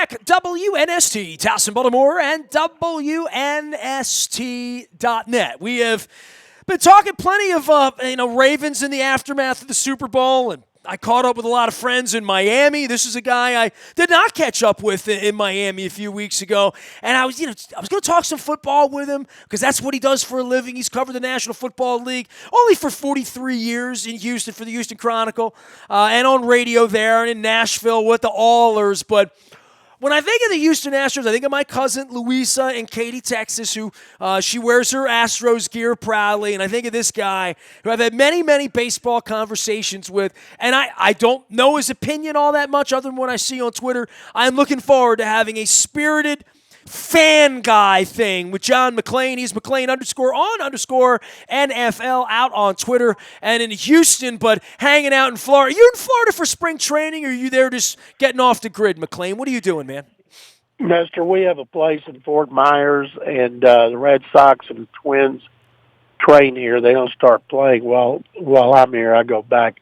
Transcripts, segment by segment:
back. WNST, Towson, Baltimore, and WNST.net. We have been talking plenty of Ravens in the aftermath of the Super Bowl, and I caught up with a lot of friends in Miami. This is a guy I did not catch up with in Miami a few weeks ago, and I was going to talk some football with him because that's what he does for a living. He's covered the National Football League only for 43 years in Houston for the Houston Chronicle and on radio there and in Nashville with the Allers, but when I think of the Houston Astros, I think of my cousin Louisa in Katy, Texas, who she wears her Astros gear proudly. And I think of this guy who I've had many, many baseball conversations with. And I don't know his opinion all that much other than what I see on Twitter. I'm looking forward to having a spirited fan guy thing with John McClain. He's McClain _on_NFL out on Twitter and in Houston, but hanging out in Florida. Are you in Florida for spring training, or are you there just getting off the grid, McClain? What are you doing, man? Nestor, we have a place in Fort Myers, and the Red Sox and the Twins train here. They don't start playing while I'm here. I go back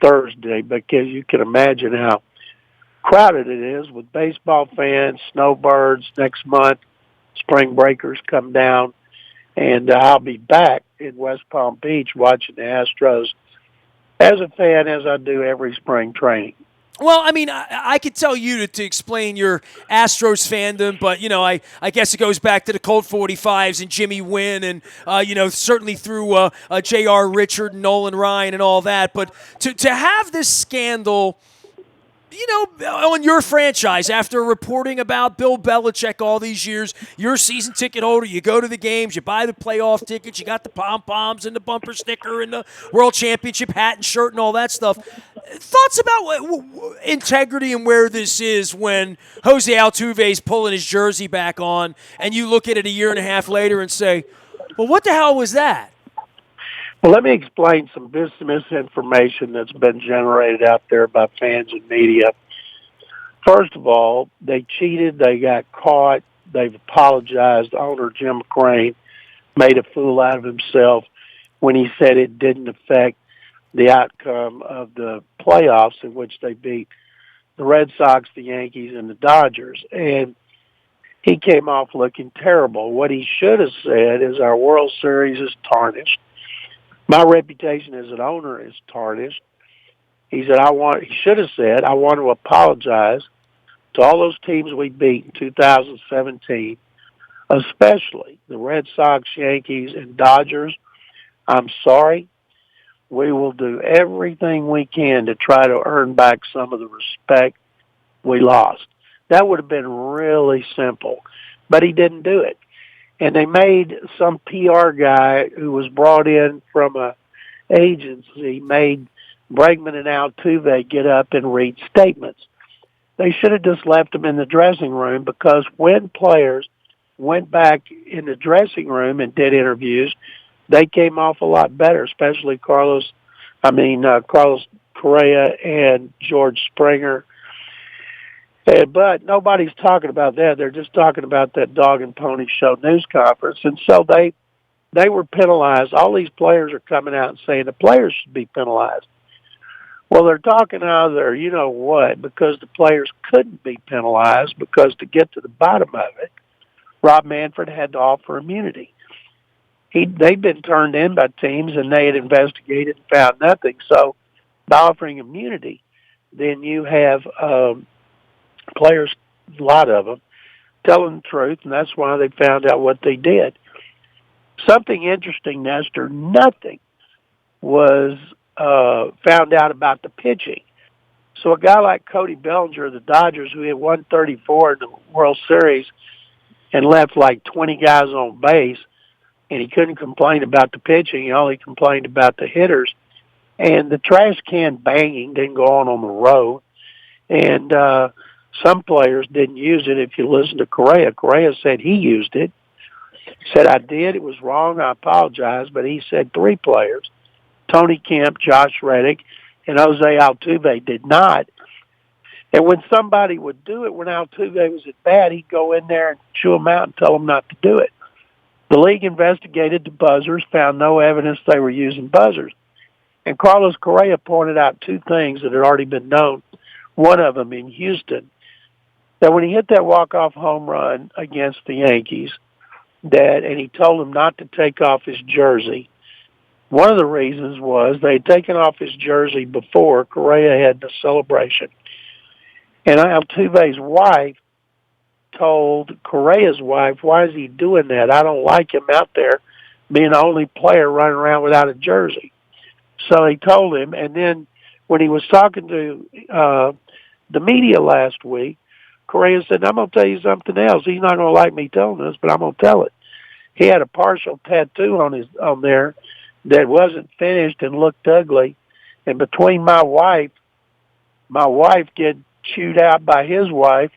Thursday because you can imagine how crowded it is with baseball fans, snowbirds. Next month, spring breakers come down, and I'll be back in West Palm Beach watching the Astros as a fan, as I do every spring training. Well, I mean, I could tell you to explain your Astros fandom, but, I guess it goes back to the Colt 45s and Jimmy Wynn and, certainly through J.R. Richard and Nolan Ryan and all that. But to have this scandal on your franchise, after reporting about Bill Belichick all these years, you're a season ticket holder, you go to the games, you buy the playoff tickets, you got the pom-poms and the bumper sticker and the World Championship hat and shirt and all that stuff. Thoughts about integrity and where this is when Jose Altuve's pulling his jersey back on and you look at it a year and a half later and say, well, what the hell was that? Well, let me explain some misinformation that's been generated out there by fans and media. First of all, they cheated. They got caught. They've apologized. Owner Jim McClain made a fool out of himself when he said it didn't affect the outcome of the playoffs in which they beat the Red Sox, the Yankees, and the Dodgers. And he came off looking terrible. What he should have said is our World Series is tarnished. My reputation as an owner is tarnished. He said, he should have said, I want to apologize to all those teams we beat in 2017, especially the Red Sox, Yankees, and Dodgers. I'm sorry. We will do everything we can to try to earn back some of the respect we lost. That would have been really simple, but he didn't do it. And they made some PR guy who was brought in from a agency, made Bregman and Altuve get up and read statements. They should have just left them in the dressing room, because when players went back in the dressing room and did interviews, they came off a lot better, especially Carlos Correa and George Springer. But nobody's talking about that. They're just talking about that dog and pony show news conference. And so they were penalized. All these players are coming out and saying the players should be penalized. Well, they're talking out of their you-know-what, because the players couldn't be penalized, because to get to the bottom of it, Rob Manfred had to offer immunity. They'd been turned in by teams, and they had investigated and found nothing. So by offering immunity, then you have players, a lot of them, telling the truth, and that's why they found out what they did. Something interesting, Nestor, nothing was found out about the pitching. So a guy like Cody Bellinger of the Dodgers, who had 134 in the World Series and left like 20 guys on base, and he couldn't complain about the pitching, he only complained about the hitters. And the trash can banging didn't go on the road. And some players didn't use it. If you listen to Correa said he used it. He said, I did. It was wrong. I apologize. But he said 3 players, Tony Kemp, Josh Reddick, and Jose Altuve, did not. And when somebody would do it, when Altuve was at bat, he'd go in there and chew them out and tell them not to do it. The league investigated the buzzers, found no evidence they were using buzzers. And Carlos Correa pointed out 2 things that had already been known. One of them in Houston, that when he hit that walk-off home run against the Yankees, and he told him not to take off his jersey. One of the reasons was they had taken off his jersey before Correa had the celebration. And Altuve's wife told Correa's wife, why is he doing that? I don't like him out there being the only player running around without a jersey. So he told him, and then when he was talking to the media last week, Correa said, I'm going to tell you something else. He's not going to like me telling this, but I'm going to tell it. He had a partial tattoo on there that wasn't finished and looked ugly. And between my wife getting chewed out by his wife,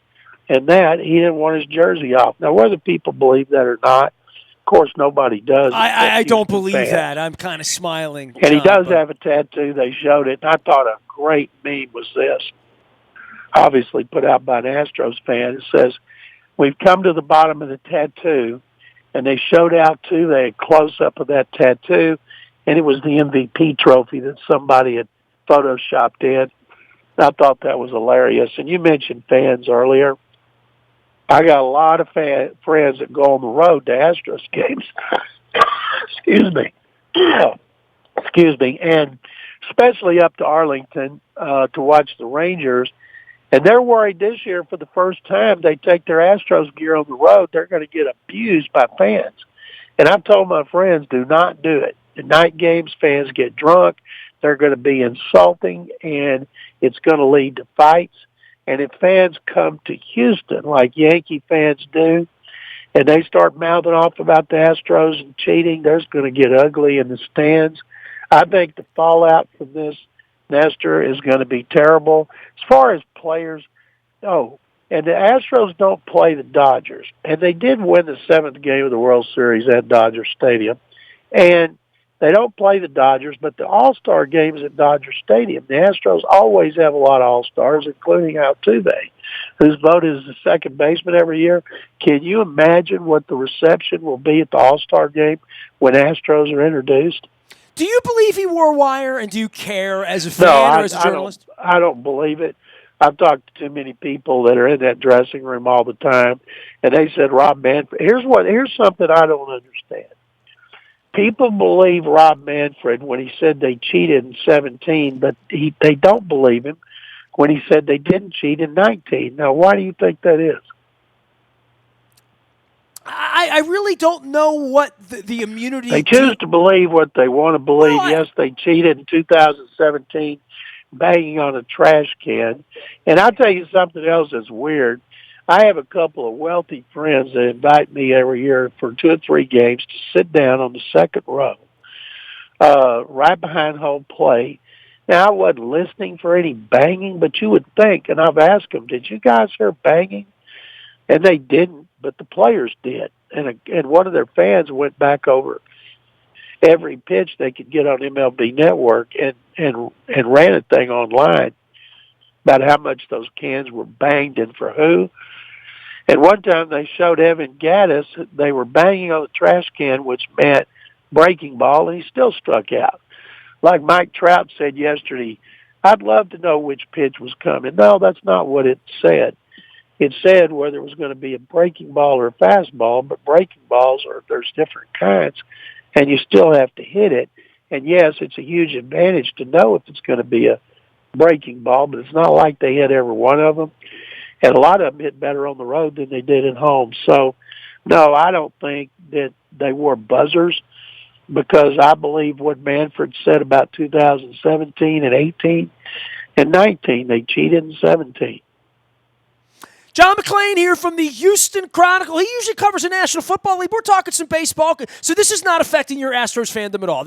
and that, he didn't want his jersey off. Now, whether people believe that or not, of course, nobody does. I don't believe fans. that. I'm kind of smiling. And John, he does have a tattoo. They showed it. And I thought a great meme was this, obviously put out by an Astros fan. It says, we've come to the bottom of the tattoo. And they showed Altuve a close-up of that tattoo, and it was the MVP trophy that somebody had photoshopped in. I thought that was hilarious. And you mentioned fans earlier. I got a lot of friends that go on the road to Astros games. Excuse me. Excuse me. And especially up to Arlington to watch the Rangers. And they're worried this year for the first time they take their Astros gear on the road, they're going to get abused by fans. And I've told my friends, do not do it. The night games, fans get drunk. They're going to be insulting, and it's going to lead to fights. And if fans come to Houston like Yankee fans do, and they start mouthing off about the Astros and cheating, there's going to get ugly in the stands. I think the fallout from this, Nestor, is going to be terrible. As far as players, and the Astros don't play the Dodgers. And they did win the 7th game of the World Series at Dodger Stadium. And they don't play the Dodgers, but the All-Star game is at Dodger Stadium. The Astros always have a lot of All-Stars, including Altuve, who's voted as the second baseman every year. Can you imagine what the reception will be at the All-Star game when Astros are introduced? Do you believe he wore wire, and do you care as a fan or as a journalist? I don't believe it. I've talked to too many people that are in that dressing room all the time, and they said Rob Manfred. Here's something I don't understand. People believe Rob Manfred when he said they cheated in 17, but they don't believe him when he said they didn't cheat in 19. Now, why do you think that is? I really don't know what the immunity... They choose to believe what they want to believe. Well, yes, they cheated in 2017, banging on a trash can. And I'll tell you something else that's weird. I have a couple of wealthy friends that invite me every year for 2 or 3 games to sit down on the second row, right behind home plate. Now, I wasn't listening for any banging, but you would think, and I've asked them, did you guys hear banging? And they didn't, but the players did. And one of their fans went back over every pitch they could get on MLB Network and ran a thing online about how much those cans were banged and for who. And one time they showed Evan Gattis, they were banging on the trash can, which meant breaking ball, and he still struck out. Like Mike Trout said yesterday, I'd love to know which pitch was coming. No, that's not what it said. It said whether it was going to be a breaking ball or a fastball, but breaking balls there's different kinds, and you still have to hit it. And yes, it's a huge advantage to know if it's going to be a breaking ball, but it's not like they hit every one of them. And a lot of them hit better on the road than they did at home. So, no, I don't think that they wore buzzers, because I believe what Manfred said about 2017 and 18 and 19. They cheated in 17. John McClain here from the Houston Chronicle. He usually covers the National Football League. We're talking some baseball. So this is not affecting your Astros fandom at all.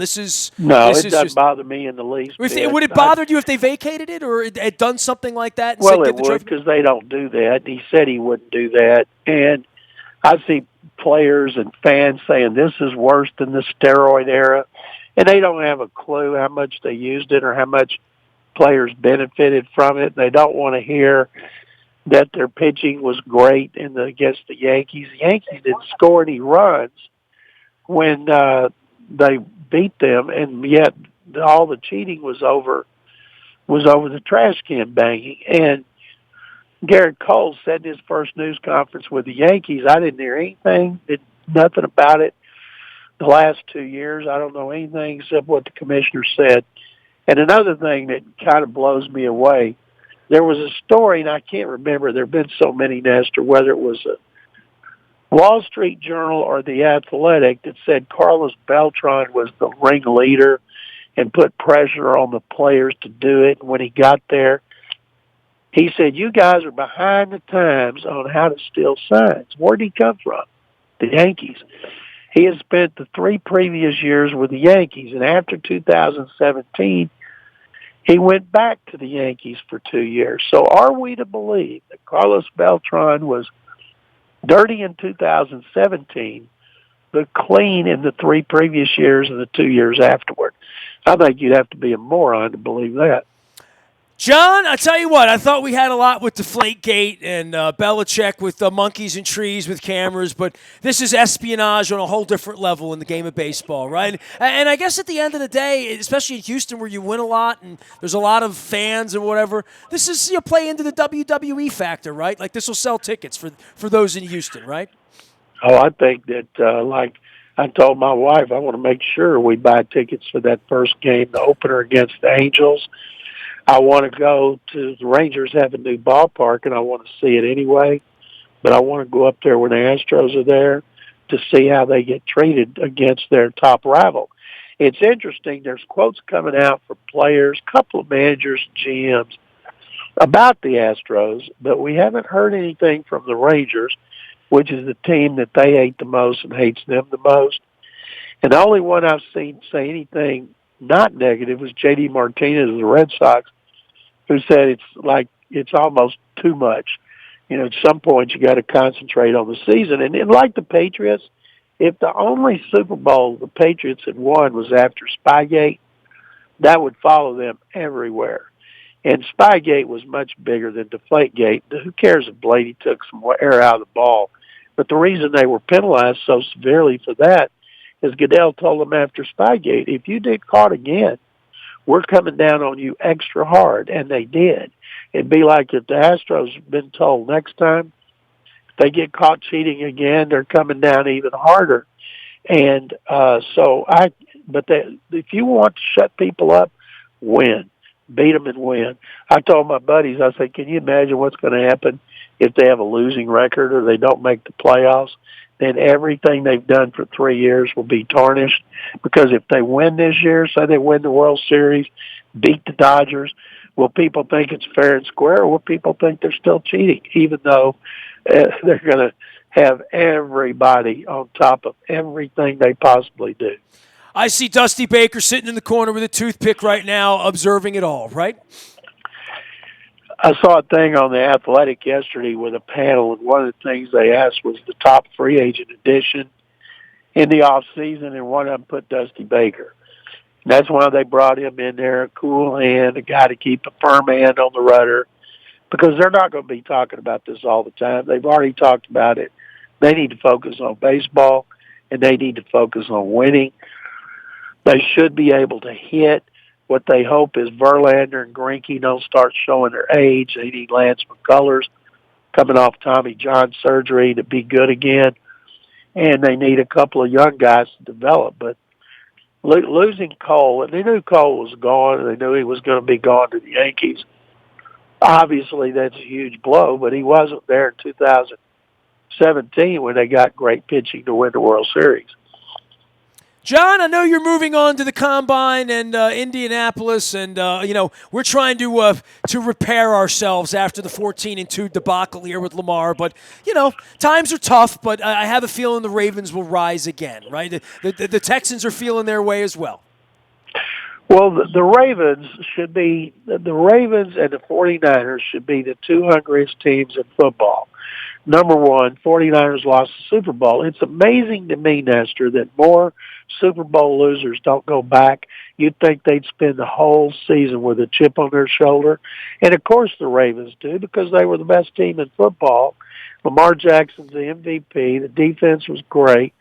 No, it doesn't bother me in the least. Would it bother you if they vacated it or had done something like that? Well, it would, because they don't do that. He said he wouldn't do that. And I see players and fans saying this is worse than the steroid era. And they don't have a clue how much they used it or how much players benefited from it. They don't want to hear that their pitching was great against the Yankees. The Yankees didn't score any runs when they beat them, and yet all the cheating was over the trash can banging. And Garrett Cole said in his first news conference with the Yankees, I didn't hear anything, nothing about it the last 2 years. I don't know anything except what the commissioner said. And another thing that kind of blows me away, there was a story, and I can't remember. There have been so many, Nestor, whether it was a Wall Street Journal or The Athletic, that said Carlos Beltran was the ringleader and put pressure on the players to do it. And when he got there, he said, you guys are behind the times on how to steal signs. Where did he come from? The Yankees. He had spent the 3 previous years with the Yankees, and after 2017, he went back to the Yankees for 2 years. So are we to believe that Carlos Beltran was dirty in 2017, but clean in the 3 previous years and the 2 years afterward? I think you'd have to be a moron to believe that. John, I tell you what, I thought we had a lot with Deflategate and Belichick with monkeys and trees with cameras, but this is espionage on a whole different level in the game of baseball, right? And I guess at the end of the day, especially in Houston where you win a lot and there's a lot of fans and whatever, this is play into the WWE factor, right? Like this will sell tickets for those in Houston, right? Oh, I think that, like I told my wife, I want to make sure we buy tickets for that first game, the opener against the Angels. I want to go to the Rangers have a new ballpark, and I want to see it anyway. But I want to go up there when the Astros are there to see how they get treated against their top rival. It's interesting. There's quotes coming out from players, a couple of managers, GMs, about the Astros, but we haven't heard anything from the Rangers, which is the team that they hate the most and hates them the most. And the only one I've seen say anything not negative was J.D. Martinez of the Red Sox, who said it's almost too much. You know, at some point you got to concentrate on the season. And like the Patriots, if the only Super Bowl the Patriots had won was after Spygate, that would follow them everywhere. And Spygate was much bigger than Deflategate. Who cares if Blady took some air out of the ball? But the reason they were penalized so severely for that is Goodell told them after Spygate, if you get caught again, we're coming down on you extra hard, and they did. It'd be like if the Astros had been told next time if they get caught cheating again, they're coming down even harder. And if you want to shut people up, win. Beat them and win. I told my buddies, I said, can you imagine what's going to happen if they have a losing record or they don't make the playoffs? Then everything they've done for 3 years will be tarnished. Because if they win this year, say they win the World Series, beat the Dodgers, will people think it's fair and square, or will people think they're still cheating, even though they're going to have everybody on top of everything they possibly do? I see Dusty Baker sitting in the corner with a toothpick right now, observing it all, right? I saw a thing on the Athletic yesterday with a panel, and one of the things they asked was the top free agent addition in the off season, and one of them put Dusty Baker. And that's why they brought him in there, a cool hand, a guy to keep a firm hand on the rudder, because they're not going to be talking about this all the time. They've already talked about it. They need to focus on baseball, and they need to focus on winning. They should be able to hit. What they hope is Verlander and Greinke don't start showing their age. They need Lance McCullers coming off Tommy John surgery to be good again. And they need a couple of young guys to develop. But losing Cole, and they knew Cole was gone, and they knew he was going to be gone to the Yankees. Obviously, that's a huge blow, but he wasn't there in 2017 when they got great pitching to win the World Series. John, I know you're moving on to the Combine and Indianapolis, and we're trying to repair ourselves after the 14-2 debacle here with Lamar. But times are tough. But I have a feeling the Ravens will rise again, right? The Texans are feeling their way as well. Well, the Ravens and the 49ers should be the two hungriest teams in football. Number one, 49ers lost the Super Bowl. It's amazing to me, Nestor, that more Super Bowl losers don't go back. You'd think they'd spend the whole season with a chip on their shoulder. And, of course, the Ravens do because they were the best team in football. Lamar Jackson's the MVP. The defense was great.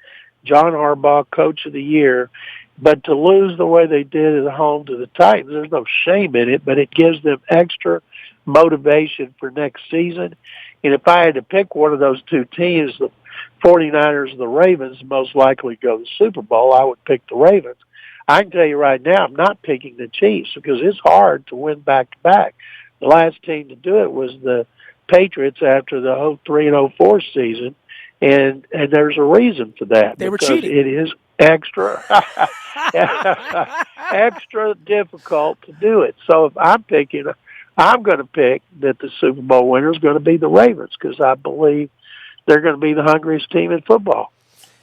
John Harbaugh, Coach of the Year. But to lose the way they did at home to the Titans, there's no shame in it, but it gives them extra motivation for next season. And if I had to pick one of those two teams, the 49ers and the Ravens most likely go to the Super Bowl, I would pick the Ravens. I can tell you right now, I'm not picking the Chiefs because it's hard to win back-to-back. The last team to do it was the Patriots after the 03-04 season, and there's a reason for that. They were because cheating. it is extra extra difficult to do it. So if I'm picking, I'm going to pick that the Super Bowl winner is going to be the Ravens because I believe they're going to be the hungriest team in football.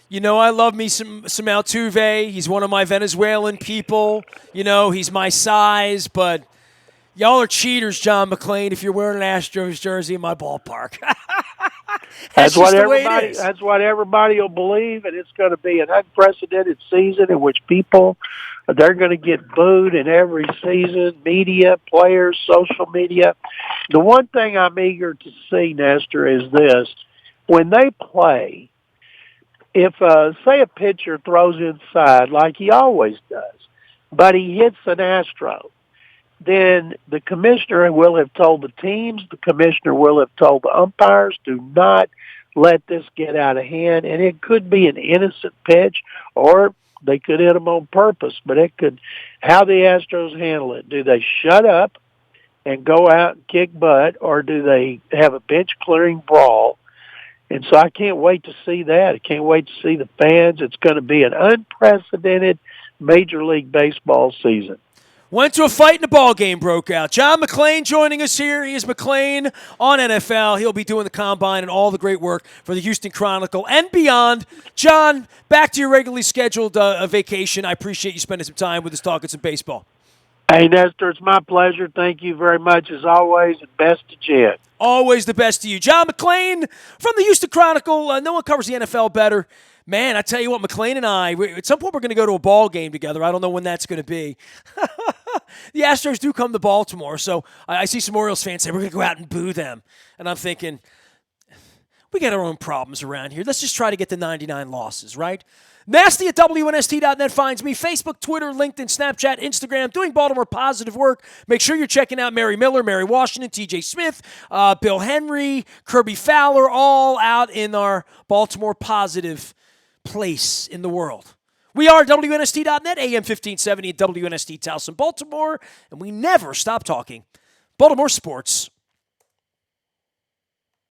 You know, I love me some Altuve. He's one of my Venezuelan people. You know, he's my size, but y'all are cheaters, John McClain, if you're wearing an Astros jersey in my ballpark. That's just the way it is. That's what everybody will believe, and it's going to be an unprecedented season in which people, they're going to get booed in every season, media, players, social media. The one thing I'm eager to see, Nestor, is this. When they play, if, say, a pitcher throws inside like he always does, but he hits an Astro, then the commissioner will have told the teams, the commissioner will have told the umpires, do not let this get out of hand. And it could be an innocent pitch, or they could hit them on purpose, but it could, how the Astros handle it. Do they shut up and go out and kick butt, or do they have a bench-clearing brawl? And so I can't wait to see that. I can't wait to see the fans. It's going to be an unprecedented Major League Baseball season. Went to a fight and a ball game broke out. John McClain joining us here. He is McClain on NFL. He'll be doing the combine and all the great work for the Houston Chronicle and beyond. John, back to your regularly scheduled vacation. I appreciate you spending some time with us talking some baseball. Hey, Nestor, it's my pleasure. Thank you very much, as always, and best to Jen. Always the best to you. John McClain from the Houston Chronicle. No one covers the NFL better. Man, I tell you what, McClain and I, at some point we're going to go to a ball game together. I don't know when that's going to be. The Astros do come to Baltimore, so I see some Orioles fans say, we're going to go out and boo them. And I'm thinking, we got our own problems around here. Let's just try to get to 99 losses, right? Nasty at WNST.net finds me. Facebook, Twitter, LinkedIn, Snapchat, Instagram, doing Baltimore positive work. Make sure you're checking out Mary Miller, Mary Washington, TJ Smith, Bill Henry, Kirby Fowler, all out in our Baltimore positive place in the world. We are WNST.net, AM 1570 at WNST Towson, Baltimore, and we never stop talking Baltimore sports.